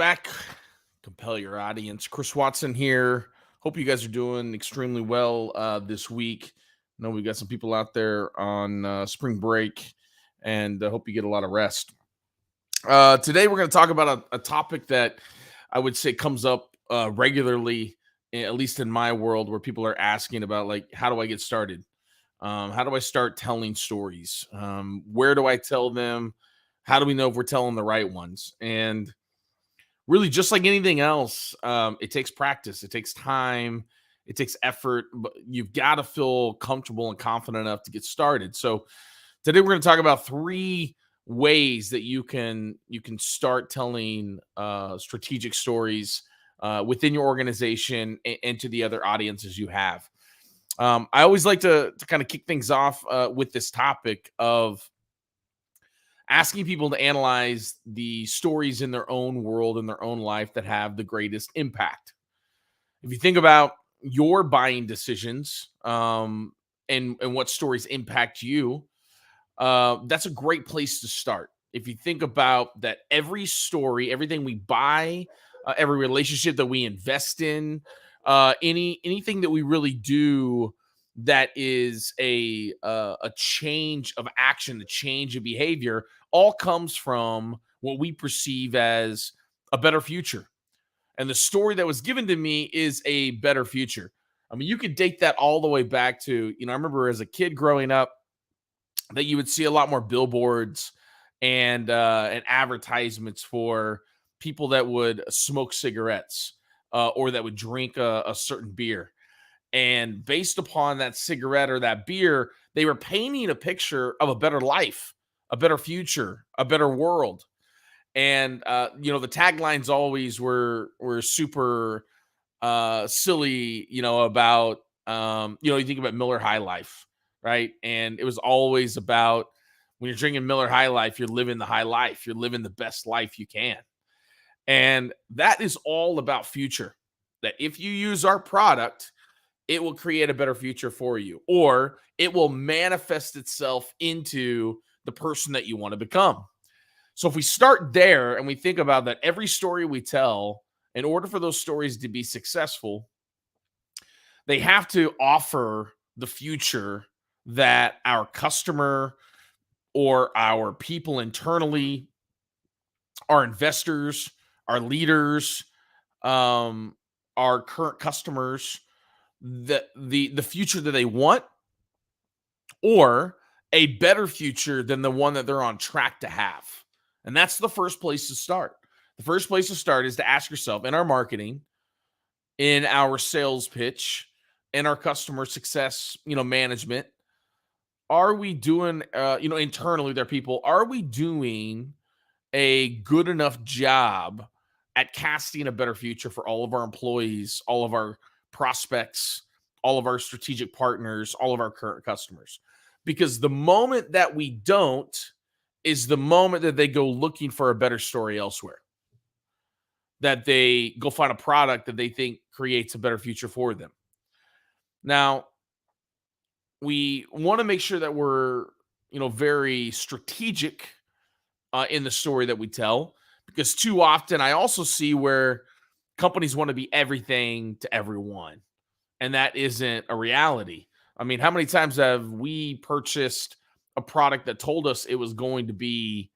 back. Compel your audience. Chris Watson here. Hope you guys are doing extremely well this week. I know we got some people out there on spring break, and I hope you get a lot of rest. Today, we're going to talk about a topic that I would say comes up regularly, at least in my world, where people are asking about, like, how do I get started? How do I start telling stories? Where do I tell them? How do we know if we're telling the right ones? And really, just like anything else, it takes practice, it takes time, it takes effort, but you've got to feel comfortable and confident enough to get started. So today we're going to talk about three ways that you can start telling strategic stories within your organization and to the other audiences you have. I always like to kind of kick things off with this topic of asking people to analyze the stories in their own world, in their own life, that have the greatest impact. If you think about your buying decisions, and what stories impact you, that's a great place to start. If you think about that, every story, everything we buy, every relationship that we invest in, anything that we really do that is a change of action, a change of behavior, all comes from what we perceive as a better future. And the story that was given to me is a better future. I mean, you could date that all the way back to, I remember as a kid growing up that you would see a lot more billboards and advertisements for people that would smoke cigarettes or that would drink a certain beer. And based upon that cigarette or that beer, they were painting a picture of a better life, a better future, a better world. And the taglines always were super silly, about you think about Miller High Life, right? And it was always about, when you're drinking Miller High Life, you're living the high life, you're living the best life you can. And that is all about future. That if you use our product, it will create a better future for you, or it will manifest itself into the person that you want to become. So if we start there and we think about that, every story we tell, in order for those stories to be successful, they have to offer the future that our customer or our people internally, our investors, our leaders, um, our current customers, the future that they want, or a better future than the one that they're on track to have. And that's the first place to start. The first place to start is to ask yourself, in our marketing, in our sales pitch, in our customer success, management, are we doing, internally, their people, are we doing a good enough job at casting a better future for all of our employees, all of our prospects, all of our strategic partners, all of our current customers? Because the moment that we don't is the moment that they go looking for a better story elsewhere, that they go find a product that they think creates a better future for them. Now, we want to make sure that we're, very strategic in the story that we tell, because too often I also see where companies want to be everything to everyone, and that isn't a reality. I mean, how many times have we purchased a product that told us it was going to be,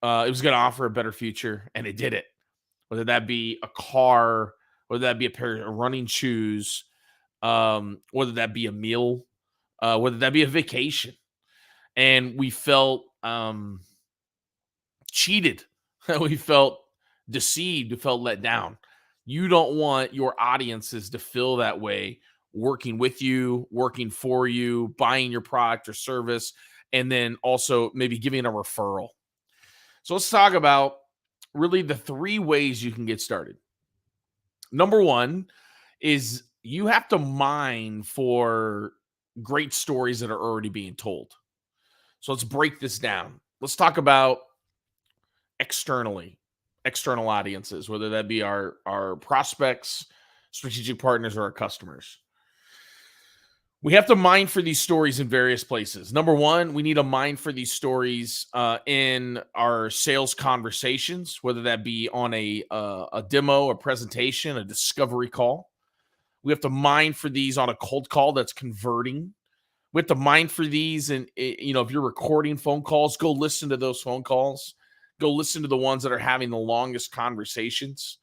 it was going to offer a better future, and it did it? Whether that be a car, whether that be a pair of running shoes, whether that be a meal, whether that be a vacation, and we felt cheated, we felt deceived, we felt let down. You don't want your audiences to feel that way, working with you, working for you, buying your product or service, and then also maybe giving a referral. So let's talk about really the three ways you can get started. Number one is you have to mine for great stories that are already being told. So let's break this down. Let's talk about external audiences, whether that be our prospects, strategic partners, or our customers. We have to mine for these stories in various places. Number one, we need to mine for these stories in our sales conversations, whether that be on a demo, a presentation, a discovery call. We have to mine for these on a cold call that's converting. We have to mine for these, and if you're recording phone calls, go listen to those phone calls. Go listen to the ones that are having the longest conversations.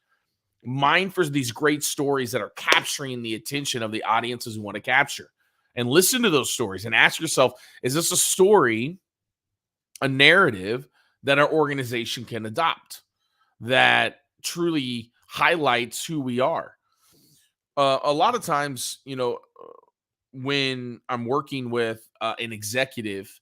Mine for these great stories that are capturing the attention of the audiences we want to capture, and listen to those stories and ask yourself, is this a story, a narrative that our organization can adopt that truly highlights who we are? A lot of times, when I'm working with an executive,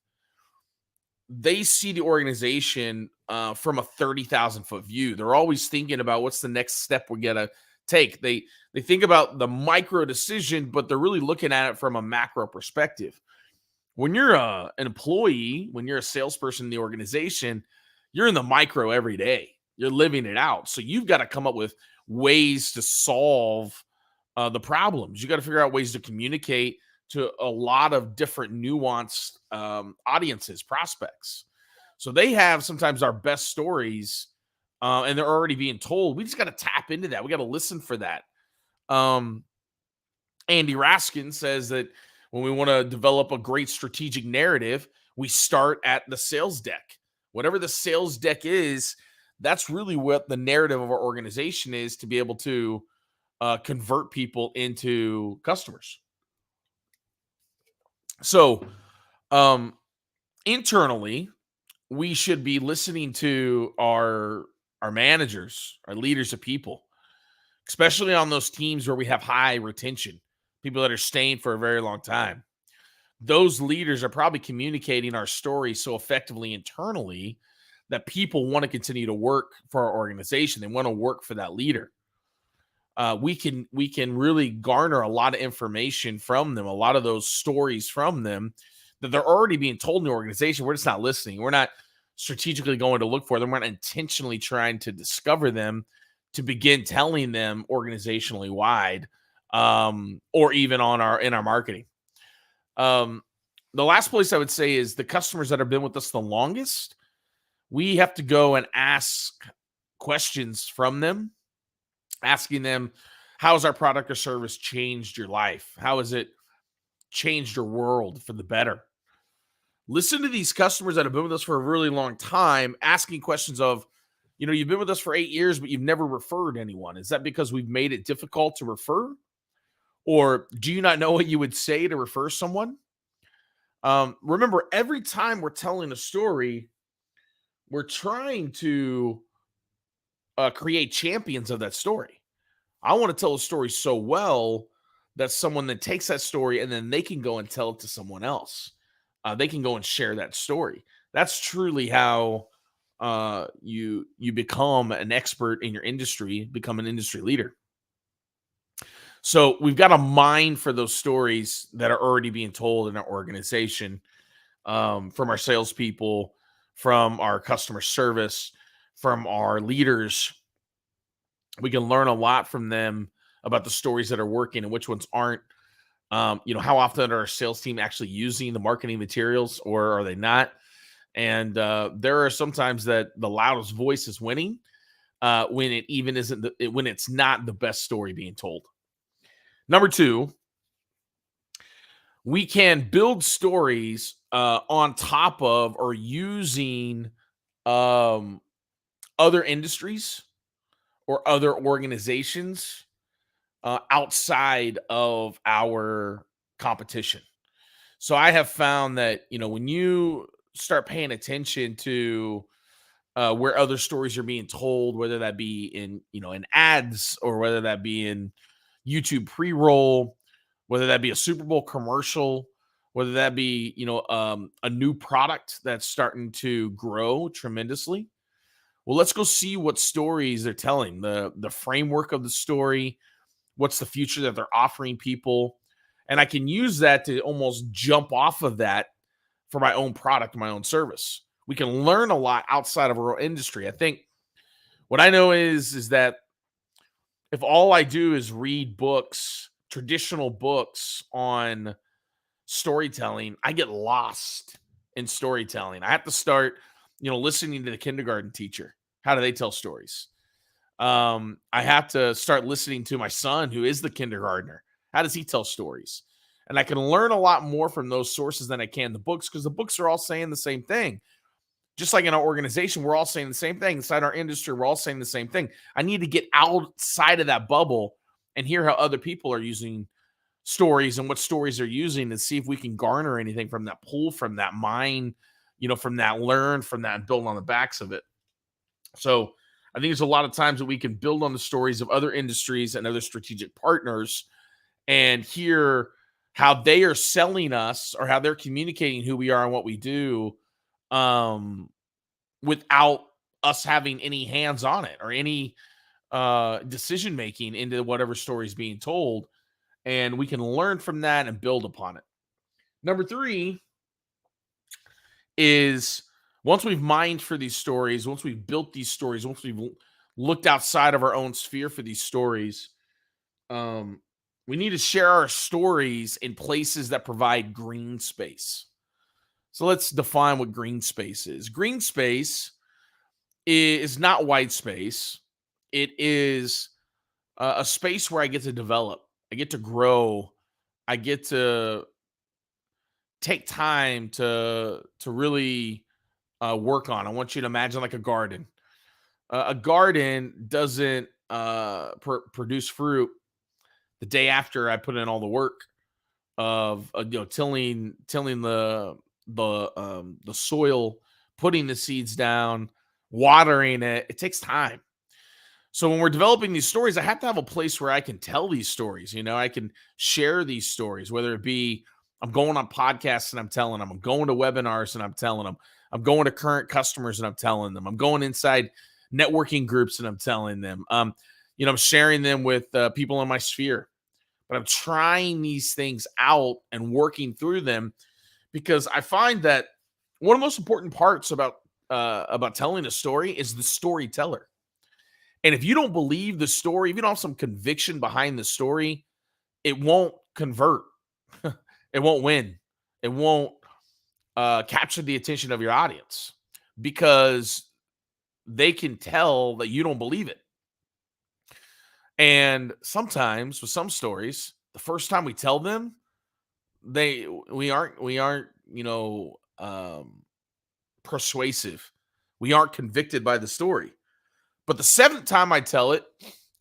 they see the organization from a 30,000 foot view. They're always thinking about what's the next step we're gonna take. They think about the micro decision, but they're really looking at it from a macro perspective. When you're an employee, when you're a salesperson in the organization, you're in the micro every day. You're living it out. So you've got to come up with ways to solve the problems. You got to figure out ways to communicate to a lot of different nuanced audiences, prospects. So they have sometimes our best stories, and they're already being told. We just got to tap into that. We got to listen for that. Um, Andy Raskin says that when we want to develop a great strategic narrative, we start at the sales deck. Whatever the sales deck is, that's really what the narrative of our organization is, to be able to convert people into customers. So, internally, we should be listening to our managers, our leaders of people, especially on those teams where we have high retention, people that are staying for a very long time. Those leaders are probably communicating our story so effectively internally that people want to continue to work for our organization. They want to work for that leader. We can really garner a lot of information from them, a lot of those stories from them that they're already being told in the organization. We're just not listening. We're not strategically going to look for them. We're not intentionally trying to discover them to begin telling them organizationally wide, or even in our marketing. The last place I would say is the customers that have been with us the longest. We have to go and ask questions from them, asking them, how has our product or service changed your life? How has it changed your world for the better? Listen to these customers that have been with us for a really long time, asking questions of, you've been with us for 8 years, but you've never referred anyone. Is that because we've made it difficult to refer? Or do you not know what you would say to refer someone? Remember, every time we're telling a story, we're trying to create champions of that story. I want to tell a story so well that someone that takes that story and then they can go and tell it to someone else. They can go and share that story. That's truly how you become an expert in your industry, become an industry leader. So we've got to mine for those stories that are already being told in our organization, from our salespeople, from our customer service, from our leaders. We can learn a lot from them about the stories that are working and which ones aren't. How often are our sales team actually using the marketing materials, or are they not? And there are sometimes that the loudest voice is winning when it even isn't when it's not the best story being told. Number two, we can build stories on top of or using um, other industries or other organizations outside of our competition. So I have found that, when you start paying attention to where other stories are being told, whether that be in ads, or whether that be in YouTube pre-roll, whether that be a Super Bowl commercial, whether that be, a new product that's starting to grow tremendously. Well, let's go see what stories they're telling, the framework of the story, what's the future that they're offering people. And I can use that to almost jump off of that for my own product, my own service. We can learn a lot outside of our industry. I think what I know is that if all I do is read books, traditional books on storytelling, I get lost in storytelling. I have to start, listening to the kindergarten teacher. How do they tell stories? I have to start listening to my son, who is the kindergartner. How does he tell stories? And I can learn a lot more from those sources than I can the books, because the books are all saying the same thing. Just like in our organization, we're all saying the same thing. Inside our industry, we're all saying the same thing. I need to get outside of that bubble and hear how other people are using stories and what stories they're using, and see if we can garner anything from that, pull from that, mine, from that, learn from that, and build on the backs of it. So I think there's a lot of times that we can build on the stories of other industries and other strategic partners and hear how they are selling us or how they're communicating who we are and what we do, without us having any hands on it or any decision making into whatever story is being told. And we can learn from that and build upon it. Number 3 is, once we've mined for these stories, once we've built these stories, once we've looked outside of our own sphere for these stories, we need to share our stories in places that provide green space. So let's define what green space is. Green space is not white space. It is a space where I get to develop, I get to grow, I get to take time to really work on. I want you to imagine like a garden. A garden doesn't produce fruit the day after I put in all the work of tilling the soil, putting the seeds down, watering it. It takes time. So when we're developing these stories, I have to have a place where I can tell these stories. I can share these stories, whether it be I'm going on podcasts and I'm telling them, I'm going to webinars and I'm telling them, I'm going to current customers and I'm telling them, I'm going inside networking groups and I'm telling them, I'm sharing them with people in my sphere. But I'm trying these things out and working through them, because I find that one of the most important parts about telling a story is the storyteller. And if you don't believe the story, if you don't have some conviction behind the story, it won't convert. It won't win. It won't capture the attention of your audience, because they can tell that you don't believe it. And sometimes with some stories, the first time we tell them, we aren't persuasive. We aren't convicted by the story. But the 7th time I tell it,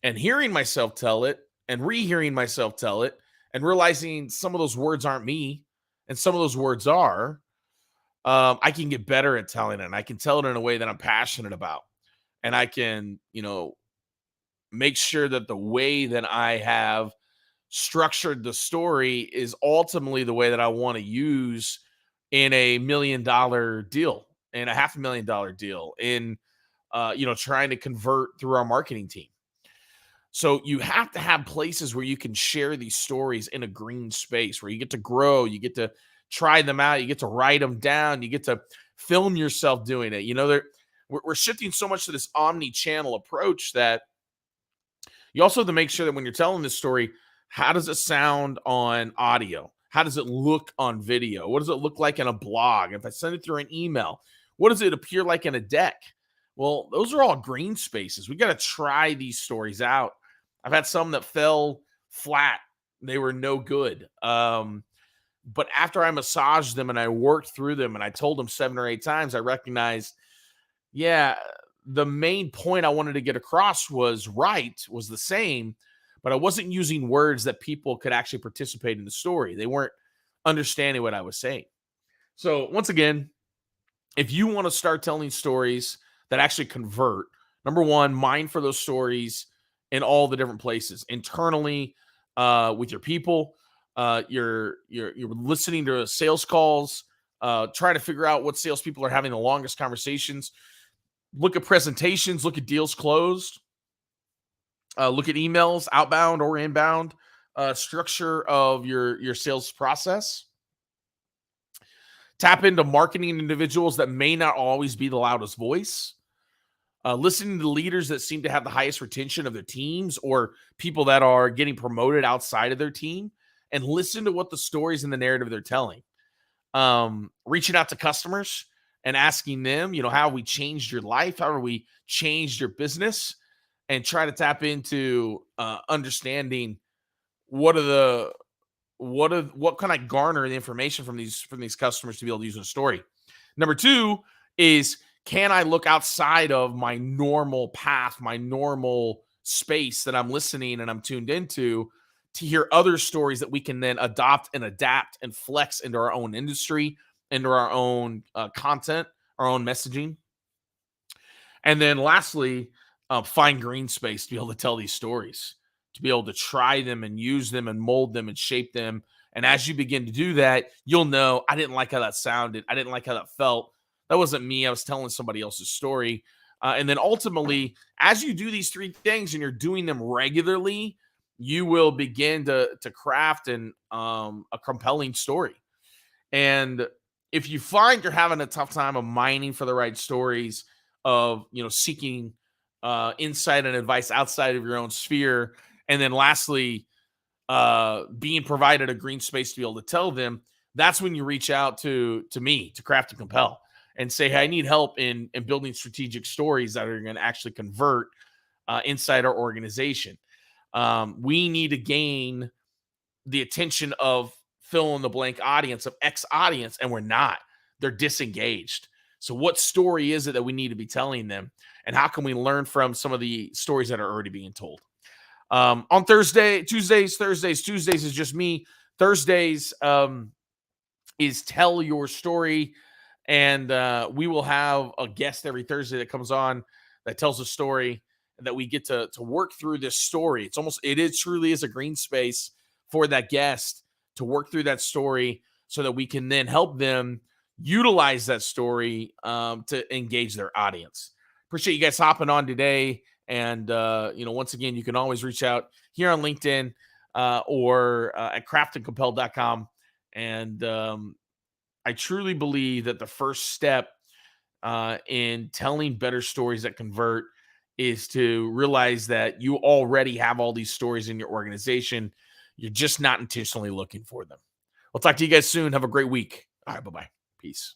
and hearing myself tell it, and rehearing myself tell it, and realizing some of those words aren't me, and some of those words are, I can get better at telling it. And I can tell it in a way that I'm passionate about. And I can, make sure that the way that I have structured the story is ultimately the way that I want to use in a $1 million deal, in a $500,000 deal, in trying to convert through our marketing team. So you have to have places where you can share these stories in a green space, where you get to grow, you get to try them out, you get to write them down, you get to film yourself doing it. We're shifting so much to this omni-channel approach that you also have to make sure that when you're telling this story, how does it sound on audio? How does it look on video? What does it look like in a blog? If I send it through an email, what does it appear like in a deck? Well, those are all green spaces. We got to try these stories out. I've had some that fell flat. They were no good. But after I massaged them and I worked through them and I told them 7 or 8 times, I recognized, yeah, the main point I wanted to get across was the same, but I wasn't using words that people could actually participate in the story. They weren't understanding what I was saying. So once again, if you want to start telling stories that actually convert, number 1, mine for those stories in all the different places, internally, with your people, you're listening to sales calls, trying to figure out what salespeople are having the longest conversations. Look at presentations, look at deals closed, look at emails, outbound or inbound, structure of your sales process. Tap into marketing individuals that may not always be the loudest voice. Listening to leaders that seem to have the highest retention of their teams, or people that are getting promoted outside of their team, and listen to what the stories and the narrative they're telling. Reaching out to customers and asking them, how have we changed your life? How have we changed your business? And try to tap into understanding what are the what can I garner the information from these customers to be able to use in a story. Number two is, can I look outside of my normal path, my normal space that I'm listening and I'm tuned into, to hear other stories that we can then adopt and adapt and flex into our own industry, into our own content, our own messaging. And then lastly, find green space to be able to tell these stories, to be able to try them and use them and mold them and shape them. And as you begin to do that, you'll know, I didn't like how that sounded. I didn't like how that felt. That wasn't me. I was telling somebody else's story. And then ultimately, as you do these three things and you're doing them regularly, you will begin to craft a compelling story. And if you find you're having a tough time of mining for the right stories, of seeking insight and advice outside of your own sphere, and then lastly, being provided a green space to be able to tell them, that's when you reach out to me, to Craft and Compel, and say, hey, I need help in building strategic stories that are going to actually convert inside our organization. We need to gain the attention of fill in the blank audience, of X audience, and we're not. They're disengaged. So what story is it that we need to be telling them? And how can we learn from some of the stories that are already being told? On Tuesdays is just me. Thursdays is tell your story. And we will have a guest every Thursday that comes on that tells a story, that we get to work through this story. It truly is a green space for that guest to work through that story so that we can then help them utilize that story to engage their audience. Appreciate you guys hopping on today. And, once again, you can always reach out here on LinkedIn or at craftandcompel.com. And I truly believe that the first step in telling better stories that convert is to realize that you already have all these stories in your organization. You're just not intentionally looking for them. We'll talk to you guys soon. Have a great week. All right, bye-bye. Peace.